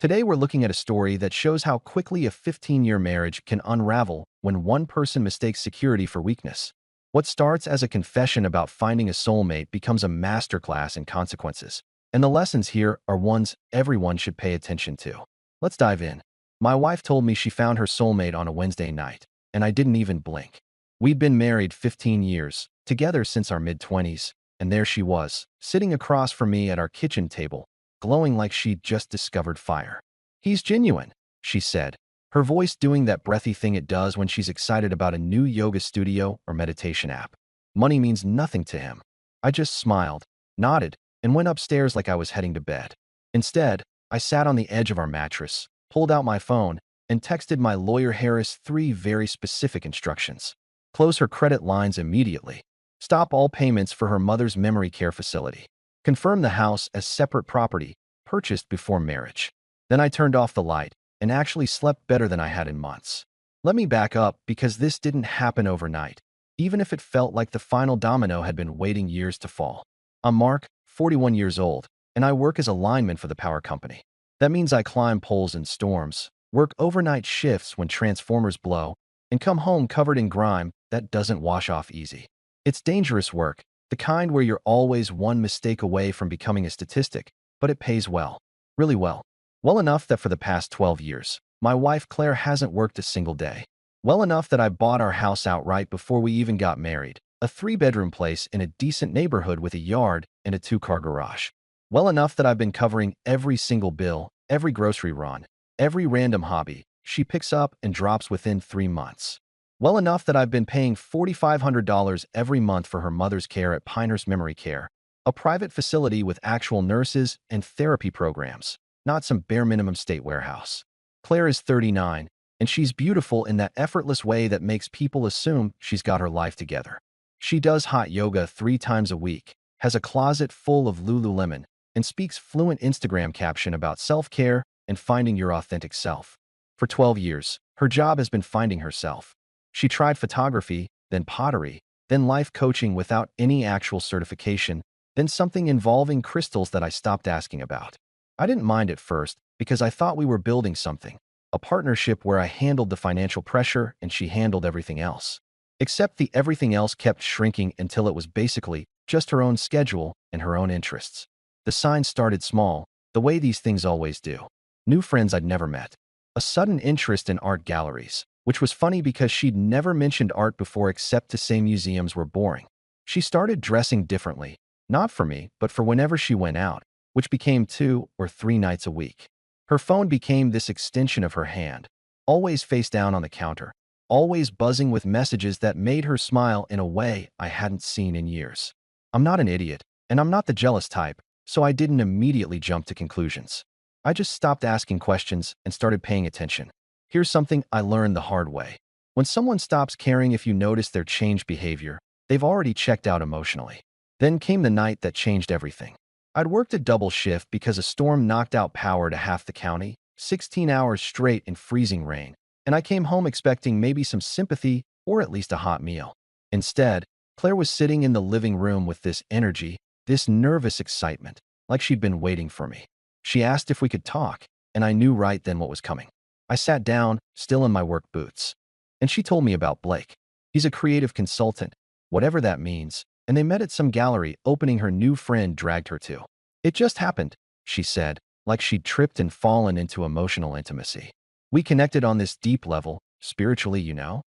Today we're looking at a story that shows how quickly a 15-year marriage can unravel when one person mistakes security for weakness. What starts as a confession about finding a soulmate becomes a masterclass in consequences. And the lessons here are ones everyone should pay attention to. Let's dive in. My wife told me she found her soulmate on a Wednesday night, and I didn't even blink. We'd been married 15 years, together since our mid-20s, and there she was, sitting across from me at our kitchen table, glowing like she'd just discovered fire. "He's genuine," she said, her voice doing that breathy thing it does when she's excited about a new yoga studio or meditation app. Money means nothing to him. I just smiled, nodded, and went upstairs like I was heading to bed. Instead, I sat on the edge of our mattress, pulled out my phone, and texted my lawyer Harris 3 very specific instructions. Close her credit lines immediately. Stop all payments for her mother's memory care facility. Confirm the house as separate property, purchased before marriage. Then I turned off the light and actually slept better than I had in months. Let me back up because this didn't happen overnight, even if it felt like the final domino had been waiting years to fall. I'm Mark, 41 years old, and I work as a lineman for the power company. That means I climb poles in storms, work overnight shifts when transformers blow, and come home covered in grime that doesn't wash off easy. It's dangerous work, the kind where you're always one mistake away from becoming a statistic, but it pays well. Really well. Well enough that for the past 12 years, my wife Claire hasn't worked a single day. Well enough that I bought our house outright before we even got married, a 3-bedroom place in a decent neighborhood with a yard and a 2-car garage. Well enough that I've been covering every single bill, every grocery run, every random hobby she picks up and drops within 3 months. Well enough that I've been paying $4,500 every month for her mother's care at Pinehurst Memory Care, a private facility with actual nurses and therapy programs, not some bare minimum state warehouse. Claire is 39, and she's beautiful in that effortless way that makes people assume she's got her life together. She does hot yoga 3 times a week, has a closet full of Lululemon, and speaks fluent Instagram caption about self-care and finding your authentic self. For 12 years, her job has been finding herself. She tried photography, then pottery, then life coaching without any actual certification, then something involving crystals that I stopped asking about. I didn't mind at first because I thought we were building something, a partnership where I handled the financial pressure and she handled everything else. Except the everything else kept shrinking until it was basically just her own schedule and her own interests. The signs started small, the way these things always do. New friends I'd never met. A sudden interest in art galleries, which was funny because she'd never mentioned art before except to say museums were boring. She started dressing differently, not for me, but for whenever she went out, which became 2 or 3 nights a week. Her phone became this extension of her hand, always face down on the counter, always buzzing with messages that made her smile in a way I hadn't seen in years. I'm not an idiot, and I'm not the jealous type, so I didn't immediately jump to conclusions. I just stopped asking questions and started paying attention. Here's something I learned the hard way. When someone stops caring if you notice their changed behavior, they've already checked out emotionally. Then came the night that changed everything. I'd worked a double shift because a storm knocked out power to half the county, 16 hours straight in freezing rain, and I came home expecting maybe some sympathy or at least a hot meal. Instead, Claire was sitting in the living room with this energy, this nervous excitement, like she'd been waiting for me. She asked if we could talk, and I knew right then what was coming. I sat down, still in my work boots. And she told me about Blake. He's a creative consultant, whatever that means, and they met at some gallery opening her new friend dragged her to. It just happened, she said, like she'd tripped and fallen into emotional intimacy. We connected on this deep level, spiritually, you know?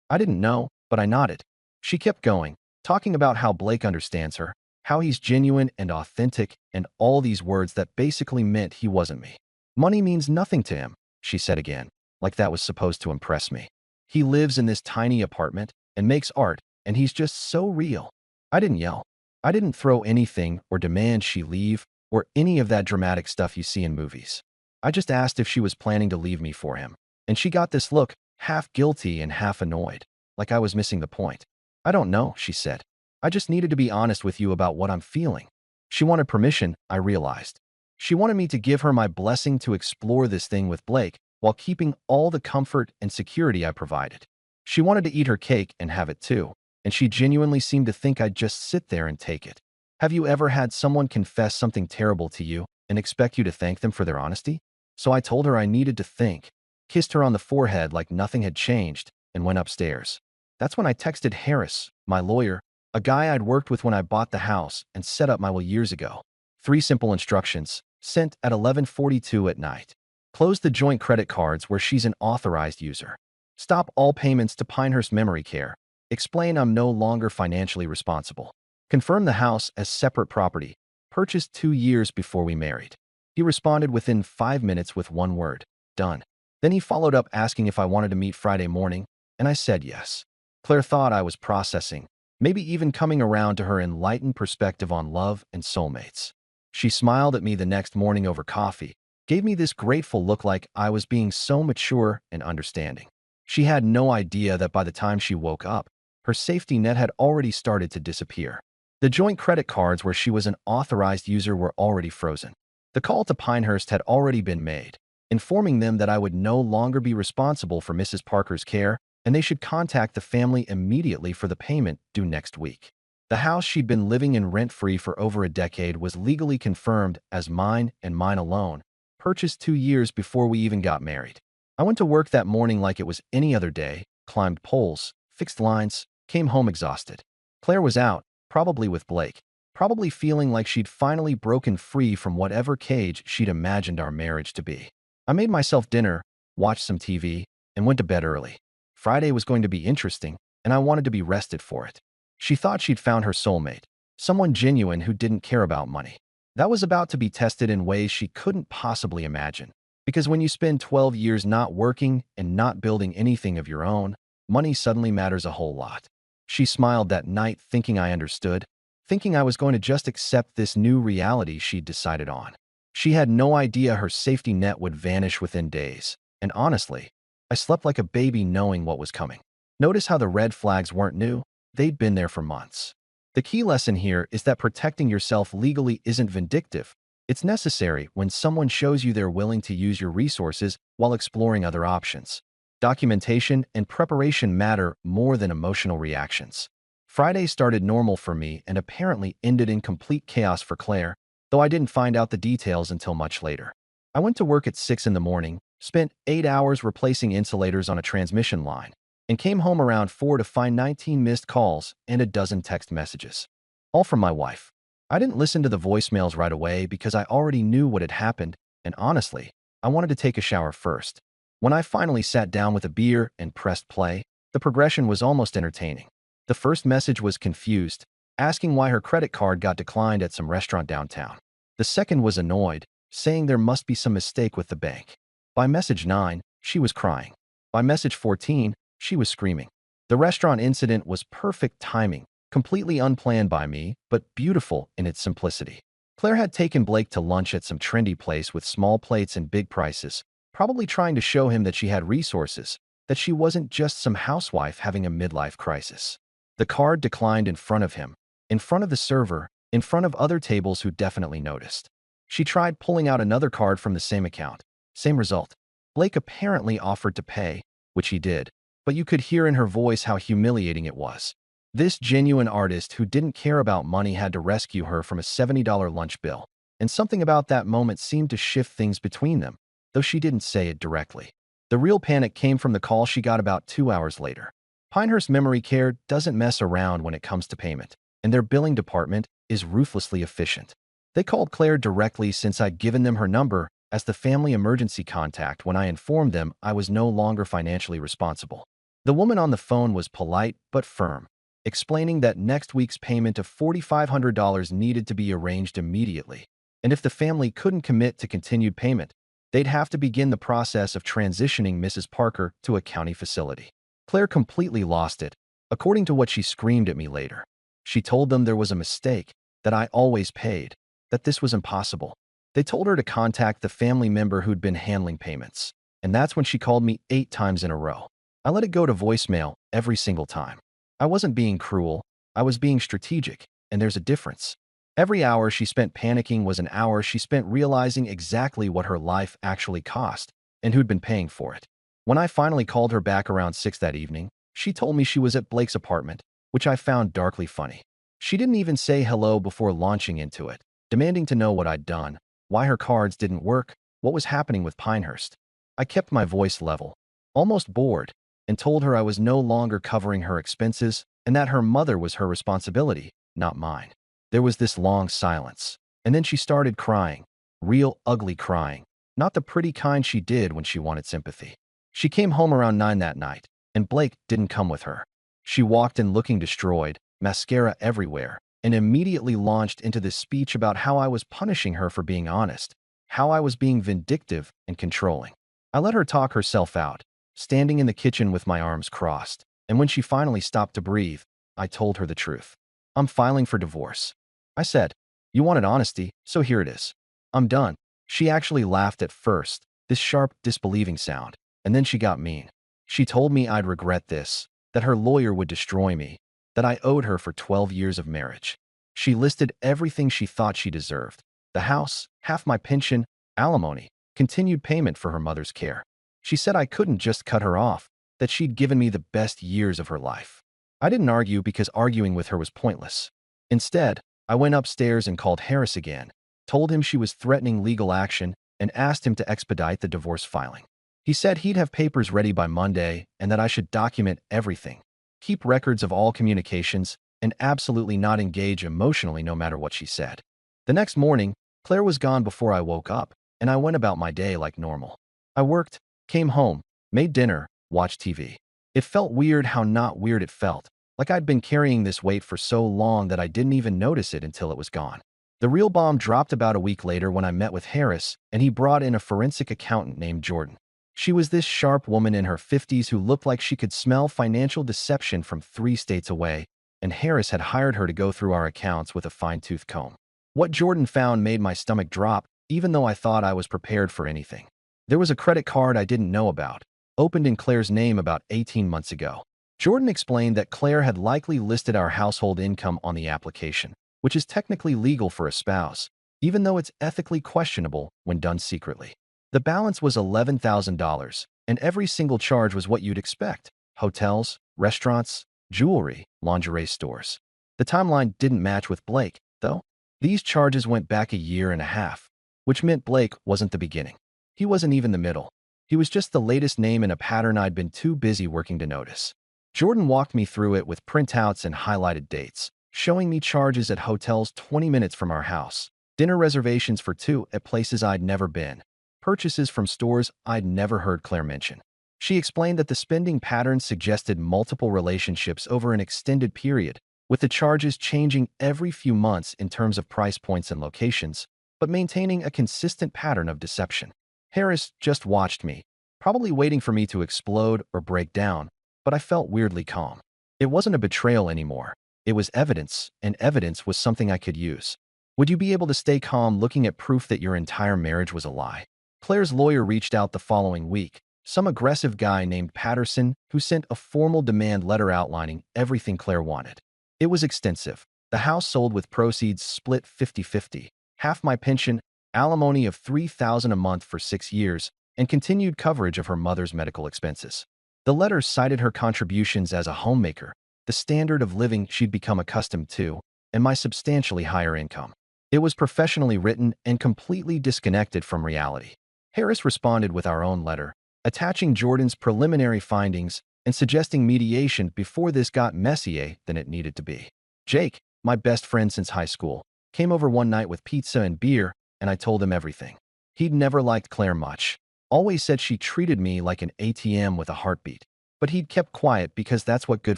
I didn't know, but I nodded. She kept going, talking about how Blake understands her, how he's genuine and authentic, and all these words that basically meant he wasn't me. Money means nothing to him, she said again, like that was supposed to impress me. He lives in this tiny apartment and makes art, and he's just so real. I didn't yell. I didn't throw anything or demand she leave or any of that dramatic stuff you see in movies. I just asked if she was planning to leave me for him, and she got this look, half guilty and half annoyed, like I was missing the point. I don't know, she said. I just needed to be honest with you about what I'm feeling. She wanted permission, I realized. She wanted me to give her my blessing to explore this thing with Blake while keeping all the comfort and security I provided. She wanted to eat her cake and have it too, and she genuinely seemed to think I'd just sit there and take it. Have you ever had someone confess something terrible to you and expect you to thank them for their honesty? So I told her I needed to think, kissed her on the forehead like nothing had changed, and went upstairs. That's when I texted Harris, my lawyer, a guy I'd worked with when I bought the house and set up my will years ago. 3 simple instructions, sent at 11:42 at night. Close the joint credit cards where she's an authorized user. Stop all payments to Pinehurst Memory Care. Explain I'm no longer financially responsible. Confirm the house as separate property, purchased 2 years before we married. He responded within 5 minutes with one word, done. Then he followed up asking if I wanted to meet Friday morning, and I said yes. Claire thought I was processing, maybe even coming around to her enlightened perspective on love and soulmates. She smiled at me the next morning over coffee, gave me this grateful look like I was being so mature and understanding. She had no idea that by the time she woke up, her safety net had already started to disappear. The joint credit cards where she was an authorized user were already frozen. The call to Pinehurst had already been made, informing them that I would no longer be responsible for Mrs. Parker's care and they should contact the family immediately for the payment due next week. The house she'd been living in rent-free for over a decade was legally confirmed as mine and mine alone, purchased 2 years before we even got married. I went to work that morning like it was any other day, climbed poles, fixed lines, came home exhausted. Claire was out, probably with Blake, probably feeling like she'd finally broken free from whatever cage she'd imagined our marriage to be. I made myself dinner, watched some TV, and went to bed early. Friday was going to be interesting, and I wanted to be rested for it. She thought she'd found her soulmate, someone genuine who didn't care about money. That was about to be tested in ways she couldn't possibly imagine. Because when you spend 12 years not working and not building anything of your own, money suddenly matters a whole lot. She smiled that night thinking I understood, thinking I was going to just accept this new reality she'd decided on. She had no idea her safety net would vanish within days, and honestly, I slept like a baby knowing what was coming. Notice how the red flags weren't new, they'd been there for months. The key lesson here is that protecting yourself legally isn't vindictive. It's necessary when someone shows you they're willing to use your resources while exploring other options. Documentation and preparation matter more than emotional reactions. Friday started normal for me and apparently ended in complete chaos for Claire, though I didn't find out the details until much later. I went to work at 6 in the morning, spent 8 hours replacing insulators on a transmission line, and came home around 4 to find 19 missed calls and a dozen text messages. All from my wife. I didn't listen to the voicemails right away because I already knew what had happened, and honestly, I wanted to take a shower first. When I finally sat down with a beer and pressed play, the progression was almost entertaining. The first message was confused, asking why her credit card got declined at some restaurant downtown. The second was annoyed, saying there must be some mistake with the bank. By message 9, she was crying. By message 14, she was screaming. The restaurant incident was perfect timing, completely unplanned by me, but beautiful in its simplicity. Claire had taken Blake to lunch at some trendy place with small plates and big prices, probably trying to show him that she had resources, that she wasn't just some housewife having a midlife crisis. The card declined in front of him, in front of the server, in front of other tables who definitely noticed. She tried pulling out another card from the same account. Same result. Blake apparently offered to pay, which he did, but you could hear in her voice how humiliating it was. This genuine artist who didn't care about money had to rescue her from a $70 lunch bill, and something about that moment seemed to shift things between them, though she didn't say it directly. The real panic came from the call she got about 2 hours later. Pinehurst Memory Care doesn't mess around when it comes to payment, and their billing department is ruthlessly efficient. They called Claire directly since I'd given them her number as the family emergency contact when I informed them I was no longer financially responsible. The woman on the phone was polite but firm, explaining that next week's payment of $4,500 needed to be arranged immediately, and if the family couldn't commit to continued payment, they'd have to begin the process of transitioning Mrs. Parker to a county facility. Claire completely lost it, according to what she screamed at me later. She told them there was a mistake, that I always paid, that this was impossible. They told her to contact the family member who'd been handling payments, and that's when she called me 8 times in a row. I let it go to voicemail every single time. I wasn't being cruel, I was being strategic, and there's a difference. Every hour she spent panicking was an hour she spent realizing exactly what her life actually cost and who'd been paying for it. When I finally called her back around 6 that evening, she told me she was at Blake's apartment, which I found darkly funny. She didn't even say hello before launching into it, demanding to know what I'd done, why her cards didn't work, what was happening with Pinehurst. I kept my voice level, almost bored, and told her I was no longer covering her expenses and that her mother was her responsibility, not mine. There was this long silence, and then she started crying, real ugly crying, not the pretty kind she did when she wanted sympathy. She came home around 9 that night, and Blake didn't come with her. She walked in looking destroyed, mascara everywhere, and immediately launched into this speech about how I was punishing her for being honest, how I was being vindictive and controlling. I let her talk herself out, standing in the kitchen with my arms crossed, and when she finally stopped to breathe, I told her the truth. I'm filing for divorce. I said, you wanted honesty, so here it is. I'm done. She actually laughed at first, this sharp, disbelieving sound, and then she got mean. She told me I'd regret this, that her lawyer would destroy me, that I owed her for 12 years of marriage. She listed everything she thought she deserved: the house, half my pension, alimony, continued payment for her mother's care. She said I couldn't just cut her off, that she'd given me the best years of her life. I didn't argue because arguing with her was pointless. Instead, I went upstairs and called Harris again, told him she was threatening legal action, and asked him to expedite the divorce filing. He said he'd have papers ready by Monday and that I should document everything, keep records of all communications, and absolutely not engage emotionally no matter what she said. The next morning, Claire was gone before I woke up, and I went about my day like normal. I worked, came home, made dinner, watched TV. It felt weird how not weird it felt, like I'd been carrying this weight for so long that I didn't even notice it until it was gone. The real bomb dropped about a week later when I met with Harris, and he brought in a forensic accountant named Jordan. She was this sharp woman in her 50s who looked like she could smell financial deception from 3 states away, and Harris had hired her to go through our accounts with a fine-tooth comb. What Jordan found made my stomach drop, even though I thought I was prepared for anything. There was a credit card I didn't know about, opened in Claire's name about 18 months ago. Jordan explained that Claire had likely listed our household income on the application, which is technically legal for a spouse, even though it's ethically questionable when done secretly. The balance was $11,000, and every single charge was what you'd expect: hotels, restaurants, jewelry, lingerie stores. The timeline didn't match with Blake, though. These charges went back a year and a half, which meant Blake wasn't the beginning. He wasn't even the middle. He was just the latest name in a pattern I'd been too busy working to notice. Jordan walked me through it with printouts and highlighted dates, showing me charges at hotels 20 minutes from our house, dinner reservations for 2 at places I'd never been, purchases from stores I'd never heard Claire mention. She explained that the spending patterns suggested multiple relationships over an extended period, with the charges changing every few months in terms of price points and locations, but maintaining a consistent pattern of deception. Harris just watched me, probably waiting for me to explode or break down, but I felt weirdly calm. It wasn't a betrayal anymore. It was evidence, and evidence was something I could use. Would you be able to stay calm looking at proof that your entire marriage was a lie? Claire's lawyer reached out the following week, some aggressive guy named Patterson who sent a formal demand letter outlining everything Claire wanted. It was extensive. The house sold with proceeds split 50-50, half my pension, alimony of $3,000 a month for 6 years, and continued coverage of her mother's medical expenses. The letter cited her contributions as a homemaker, the standard of living she'd become accustomed to, and my substantially higher income. It was professionally written and completely disconnected from reality. Harris responded with our own letter, attaching Jordan's preliminary findings and suggesting mediation before this got messier than it needed to be. Jake, my best friend since high school, came over one night with pizza and beer, and I told him everything. He'd never liked Claire much, always said she treated me like an ATM with a heartbeat, but he'd kept quiet because that's what good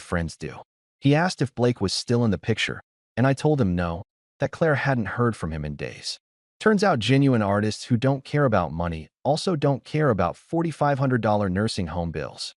friends do. He asked if Blake was still in the picture, and I told him no, that Claire hadn't heard from him in days. Turns out genuine artists who don't care about money also don't care about $4,500 nursing home bills.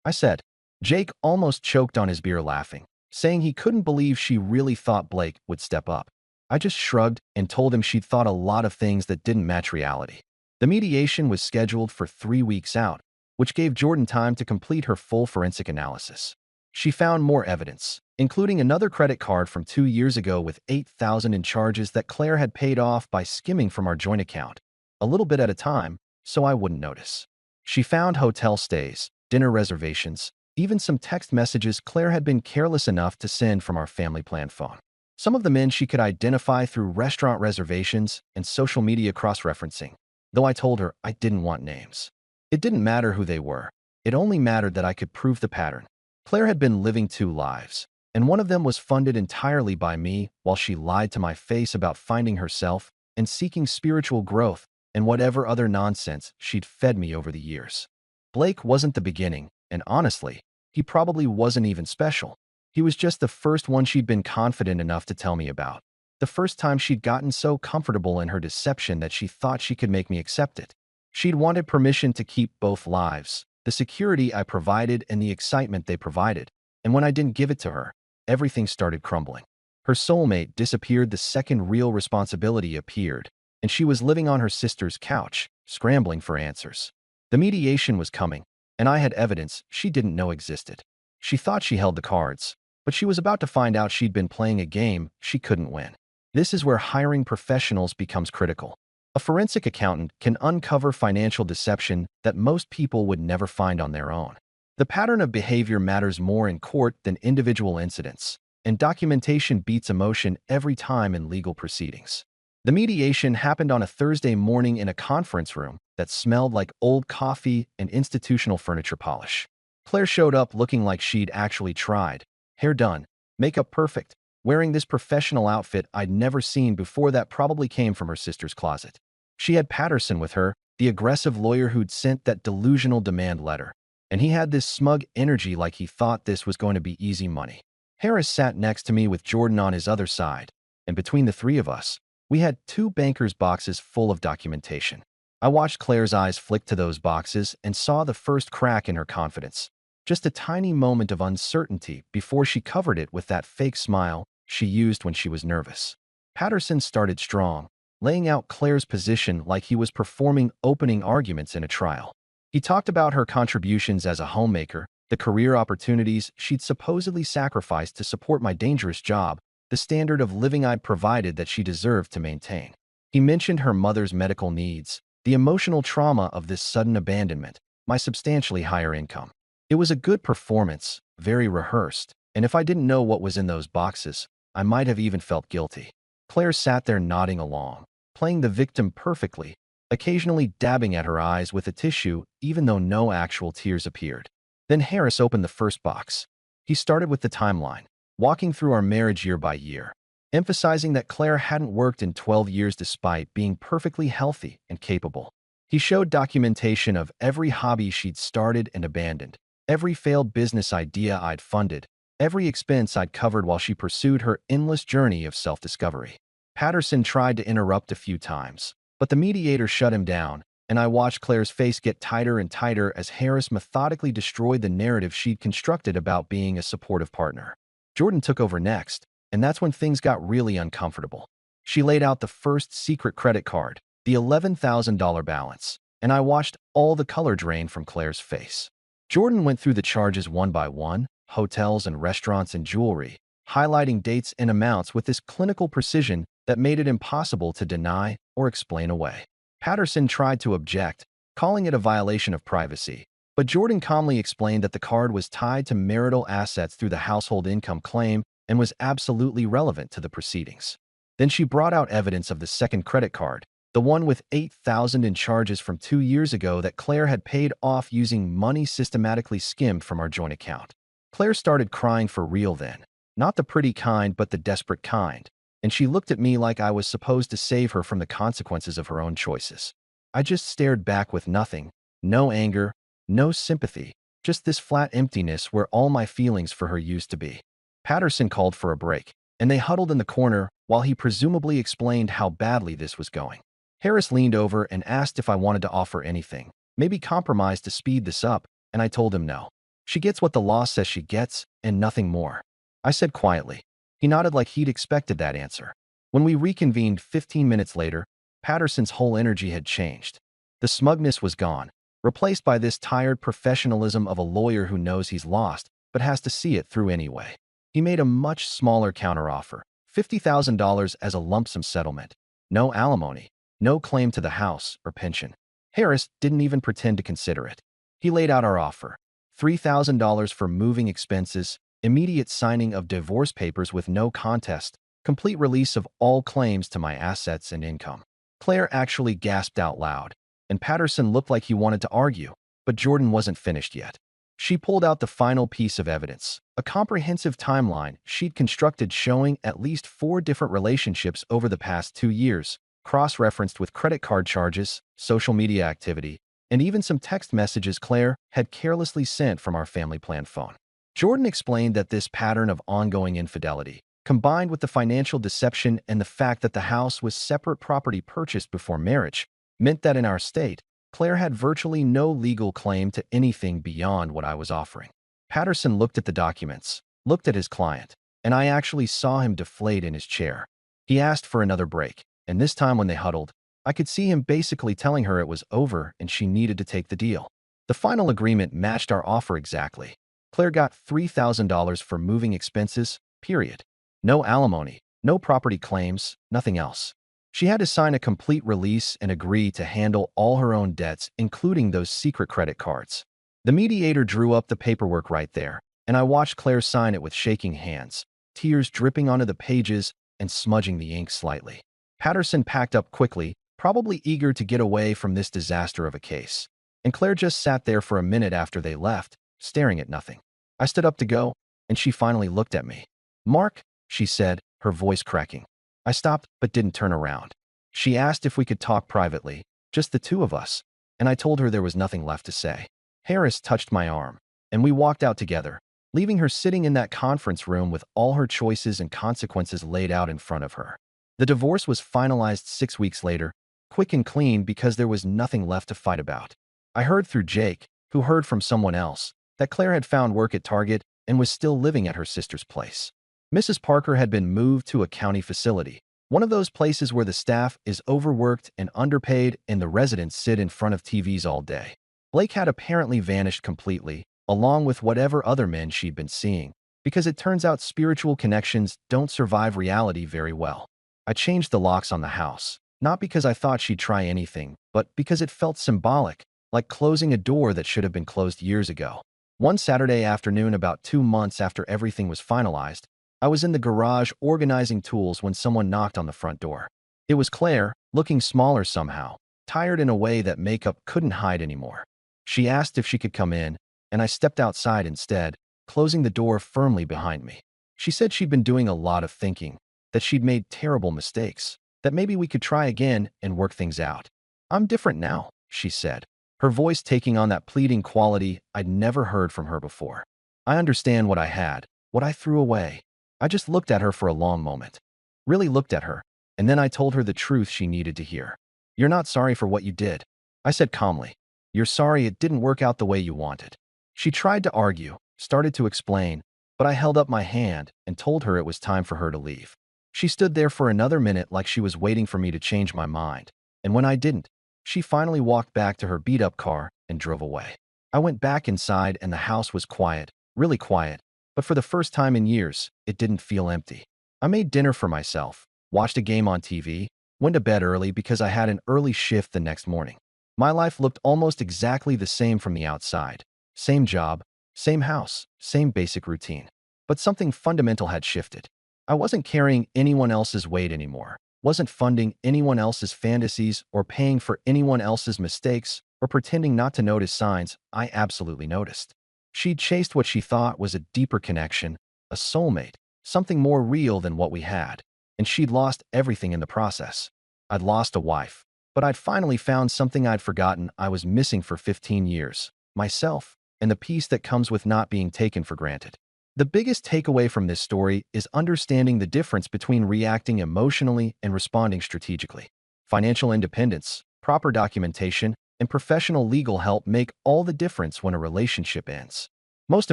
I said. Jake almost choked on his beer laughing, saying he couldn't believe she really thought Blake would step up. I just shrugged and told him she'd thought a lot of things that didn't match reality. The mediation was scheduled for 3 weeks out, which gave Jordan time to complete her full forensic analysis. She found more evidence, including another credit card from 2 years ago with $8,000 in charges that Claire had paid off by skimming from our joint account, a little bit at a time, so I wouldn't notice. She found hotel stays, dinner reservations, even some text messages Claire had been careless enough to send from our family plan phone. Some of the men she could identify through restaurant reservations and social media cross-referencing. though I told her I didn't want names. It didn't matter who they were. It only mattered that I could prove the pattern. Claire had been living two lives, and one of them was funded entirely by me while she lied to my face about finding herself and seeking spiritual growth and whatever other nonsense she'd fed me over the years. Blake wasn't the beginning, and honestly, he probably wasn't even special. He was just the first one she'd been confident enough to tell me about. The first time she'd gotten so comfortable in her deception that she thought she could make me accept it. She'd wanted permission to keep both lives, the security I provided and the excitement they provided. And when I didn't give it to her, everything started crumbling. Her soulmate disappeared the second real responsibility appeared, and she was living on her sister's couch, scrambling for answers. The mediation was coming, and I had evidence she didn't know existed. She thought she held the cards, but she was about to find out she'd been playing a game she couldn't win. This is where hiring professionals becomes critical. A forensic accountant can uncover financial deception that most people would never find on their own. The pattern of behavior matters more in court than individual incidents, and documentation beats emotion every time in legal proceedings. The mediation happened on a Thursday morning in a conference room that smelled like old coffee and institutional furniture polish. Claire showed up looking like she'd actually tried. Hair done, makeup perfect, wearing this professional outfit I'd never seen before that probably came from her sister's closet. She had Patterson with her, the aggressive lawyer who'd sent that delusional demand letter, and he had this smug energy like he thought this was going to be easy money. Harris sat next to me with Jordan on his other side, and between the three of us, we had two bankers' boxes full of documentation. I watched Claire's eyes flick to those boxes and saw the first crack in her confidence. Just a tiny moment of uncertainty before she covered it with that fake smile she used when she was nervous. Patterson started strong, laying out Claire's position like he was performing opening arguments in a trial. He talked about her contributions as a homemaker, the career opportunities she'd supposedly sacrificed to support my dangerous job, the standard of living I'd provided that she deserved to maintain. He mentioned her mother's medical needs, the emotional trauma of this sudden abandonment, my substantially higher income. It was a good performance, very rehearsed, and if I didn't know what was in those boxes, I might have even felt guilty. Claire sat there nodding along, playing the victim perfectly, occasionally dabbing at her eyes with a tissue even though no actual tears appeared. Then Harris opened the first box. He started with the timeline, walking through our marriage year by year, emphasizing that Claire hadn't worked in 12 years despite being perfectly healthy and capable. He showed documentation of every hobby she'd started and abandoned, every failed business idea I'd funded, every expense I'd covered while she pursued her endless journey of self-discovery. Patterson tried to interrupt a few times, but the mediator shut him down, and I watched Claire's face get tighter and tighter as Harris methodically destroyed the narrative she'd constructed about being a supportive partner. Jordan took over next, and that's when things got really uncomfortable. She laid out the first secret credit card, the $11,000 balance, and I watched all the color drain from Claire's face. Jordan went through the charges one by one, hotels and restaurants and jewelry, highlighting dates and amounts with this clinical precision that made it impossible to deny or explain away. Patterson tried to object, calling it a violation of privacy, but Jordan calmly explained that the card was tied to marital assets through the household income claim and was absolutely relevant to the proceedings. Then she brought out evidence of the second credit card, the one with $8,000 in charges from 2 years ago that Claire had paid off using money systematically skimmed from our joint account. Claire started crying for real then, not the pretty kind but the desperate kind, and she looked at me like I was supposed to save her from the consequences of her own choices. I just stared back with nothing, no anger, no sympathy, just this flat emptiness where all my feelings for her used to be. Patterson called for a break, and they huddled in the corner while he presumably explained how badly this was going. Harris leaned over and asked if I wanted to offer anything, maybe compromise to speed this up, and I told him no. She gets what the law says she gets, and nothing more. I said quietly. He nodded like he'd expected that answer. When we reconvened 15 minutes later, Patterson's whole energy had changed. The smugness was gone, replaced by this tired professionalism of a lawyer who knows he's lost, but has to see it through anyway. He made a much smaller counteroffer, $50,000 as a lump sum settlement. No alimony, no claim to the house or pension. Harris didn't even pretend to consider it. He laid out our offer. $3,000 for moving expenses, immediate signing of divorce papers with no contest, complete release of all claims to my assets and income. Claire actually gasped out loud, and Patterson looked like he wanted to argue, but Jordan wasn't finished yet. She pulled out the final piece of evidence, a comprehensive timeline she'd constructed showing at least 4 different relationships over the past 2 years, cross-referenced with credit card charges, social media activity, and even some text messages Claire had carelessly sent from our family plan phone. Jordan explained that this pattern of ongoing infidelity, combined with the financial deception and the fact that the house was separate property purchased before marriage, meant that in our state, Claire had virtually no legal claim to anything beyond what I was offering. Patterson looked at the documents, looked at his client, and I actually saw him deflate in his chair. He asked for another break, and this time when they huddled, I could see him basically telling her it was over and she needed to take the deal. The final agreement matched our offer exactly. Claire got $3,000 for moving expenses, period. No alimony, no property claims, nothing else. She had to sign a complete release and agree to handle all her own debts, including those secret credit cards. The mediator drew up the paperwork right there, and I watched Claire sign it with shaking hands, tears dripping onto the pages and smudging the ink slightly. Patterson packed up quickly, probably eager to get away from this disaster of a case. And Claire just sat there for a minute after they left, staring at nothing. I stood up to go, and she finally looked at me. "Mark," she said, her voice cracking. I stopped but didn't turn around. She asked if we could talk privately, just the two of us, and I told her there was nothing left to say. Harris touched my arm, and we walked out together, leaving her sitting in that conference room with all her choices and consequences laid out in front of her. The divorce was finalized 6 weeks later, quick and clean because there was nothing left to fight about. I heard through Jake, who heard from someone else, that Claire had found work at Target and was still living at her sister's place. Mrs. Parker had been moved to a county facility, one of those places where the staff is overworked and underpaid and the residents sit in front of TVs all day. Blake had apparently vanished completely, along with whatever other men she'd been seeing, because it turns out spiritual connections don't survive reality very well. I changed the locks on the house, not because I thought she'd try anything, but because it felt symbolic, like closing a door that should have been closed years ago. One Saturday afternoon, about 2 months after everything was finalized, I was in the garage organizing tools when someone knocked on the front door. It was Claire, looking smaller somehow, tired in a way that makeup couldn't hide anymore. She asked if she could come in, and I stepped outside instead, closing the door firmly behind me. She said she'd been doing a lot of thinking, that she'd made terrible mistakes, that maybe we could try again and work things out. "I'm different now," she said, her voice taking on that pleading quality I'd never heard from her before. I understand what I had, what I threw away. I just looked at her for a long moment. Really looked at her, and then I told her the truth she needed to hear. "You're not sorry for what you did," I said calmly. "You're sorry it didn't work out the way you wanted." She tried to argue, started to explain, but I held up my hand and told her it was time for her to leave. She stood there for another minute like she was waiting for me to change my mind, and when I didn't, she finally walked back to her beat-up car and drove away. I went back inside and the house was quiet, really quiet, but for the first time in years, it didn't feel empty. I made dinner for myself, watched a game on TV, went to bed early because I had an early shift the next morning. My life looked almost exactly the same from the outside. Same job, same house, same basic routine. But something fundamental had shifted. I wasn't carrying anyone else's weight anymore, wasn't funding anyone else's fantasies or paying for anyone else's mistakes or pretending not to notice signs I absolutely noticed. She'd chased what she thought was a deeper connection, a soulmate, something more real than what we had, and she'd lost everything in the process. I'd lost a wife, but I'd finally found something I'd forgotten I was missing for 15 years, myself, and the peace that comes with not being taken for granted. The biggest takeaway from this story is understanding the difference between reacting emotionally and responding strategically. Financial independence, proper documentation, and professional legal help make all the difference when a relationship ends. Most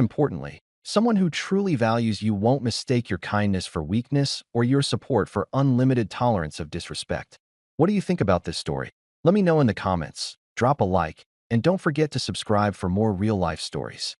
importantly, someone who truly values you won't mistake your kindness for weakness or your support for unlimited tolerance of disrespect. What do you think about this story? Let me know in the comments, drop a like, and don't forget to subscribe for more real-life stories.